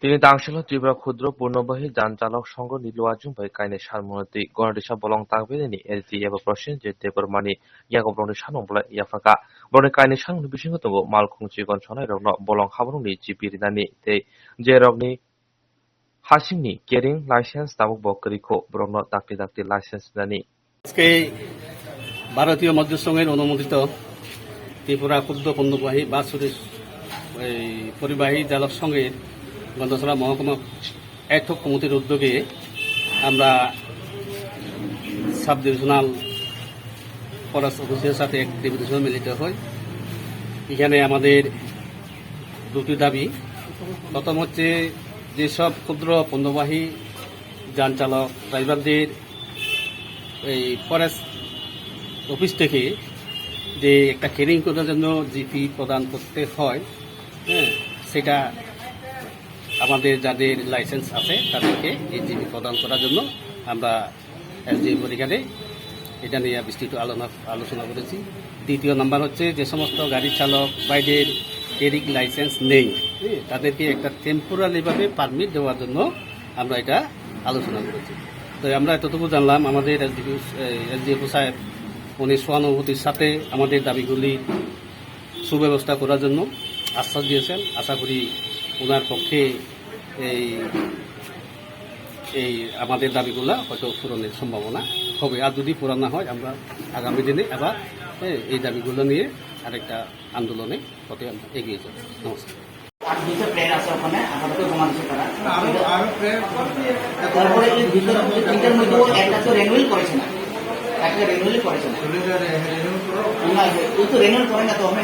তিনি দাংশাল ত্রিপুরা ক্ষুদ্র পণ্যবাহী যান চালক সংঘ নিলুয়াজুং bai kainai sarmunati gonadisa bolong takbeleni LT eba prosin je debormani yago bolongni sanong bla yafaka bolongni kainai sanong bisingo tongo malkhungchi gon sonai rokno bolong habrungni jipirinani tei je rokni hasingni carrying license tabuk bokriko borokno dakti dakti license nani আজকে ভারতীয় মজদুর সংঘের অনুমোদিত ত্রিপুরা ক্ষুদ্র পণ্যবাহী বাস পরিবাহী চালক সংঘের গন্ধছড়া মহকুমা একক কমিটির উদ্যোগে আমরা সাব ডিভিশনাল ফরেস্ট অফিসের সাথে এক ডেপুটেশন মিলিত হই। এখানে আমাদের দুটি দাবি। প্রথম হচ্ছে যেসব ক্ষুদ্র পণ্যবাহী যান চালক ড্রাইভারদের এই ফরেস্ট অফিস থেকে যে একটা কেরিং করার জন্য জিপি প্রদান করতে হয়, সেটা আমাদের যাদের লাইসেন্স আছে তাদেরকে এই জিপি প্রদান করার জন্য আমরা এসডিএম পরিকারে এটা নিয়ে বিস্তৃত আলোচনা করেছি। দ্বিতীয় নাম্বার হচ্ছে যে সমস্ত গাড়ি চালক বাইদের কেরিং লাইসেন্স নেই, তাদেরকে একটা টেম্পোরারিভাবে পারমিট দেওয়ার জন্য আমরা এটা আলোচনা করেছি। তো আমরা এতটুকু জানলাম, আমাদের এসডিএফও সাহেব উনি সহানুভূতির সাথে আমাদের দাবিগুলি সুব্যবস্থা করার জন্য আশ্বাস দিয়েছেন। আশা করি ওনার পক্ষে এই আমাদের দাবিগুলো হয়তো পূরণের সম্ভাবনা হবে। আর যদি পূরণ না হয় আমরা আগামী দিনে আবার এই দাবিগুলো নিয়ে আরেকটা আন্দোলনে পথে আমরা এগিয়ে যাব। নমস্কার। আর দুটো প্লেন আছে ওখানে আপাতত জমা দিচ্ছে তারা। তারপরে এই ভিতরে তিনটার মধ্যে একটা তো রেনুয়েল করেছে না, একটা রেনুয়েল করেছে না। না ওই তো রেনুয়েল করে না, তো আমি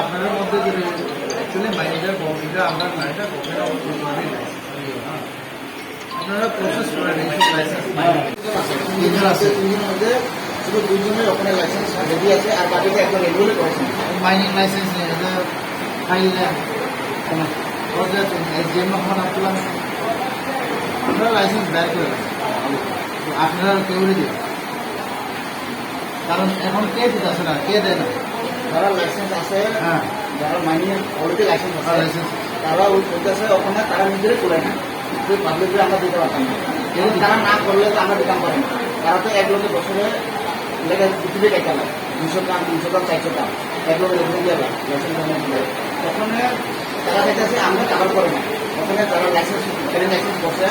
আপনাদের মধ্যে যে অ্যাকচুয়ালি মাইনিটার বডিটা আমরা মাইনিটার বডিটা আপনারা প্রসেস করে লাইসেন্স তিনজন আছে, তিনজনের মধ্যে শুধু দুইজনের ওখানে লাইসেন্স রেডি আছে, আর বাকিটা একটা রেনুয়েল করেছে। মাইনিং লাইসেন্স নিয়ে ফাইল এসডিএম যখন আসলাম আপনারা লাইসেন্স বের করে আপনারা কেউ দিন, কারণ এখন কে দিতে আসে না, কে দেয় না। যারা লাইসেন্স আছে, হ্যাঁ, যারা মাইনিং অলরেডি লাইসেন্স আছে তারা ওই করতেছে ওখানে, তারা নিজেরাই করে না, পাবলিকরে আমরা দিতে পারতাম না। যেহেতু তারা না করলে তো আমরা দিতাম পারি না। তারা তো এক লোকের বছরে লেগে পৃথিবী খাইতে হবে 200 গ্রাম 400 গ্রাম এক লোকের এখানে দিয়ে লাইসেন্স ওখানে তারা দেখতেছে আমরা কাভার করে না। ওখানে তারা লাইসেন্স করছে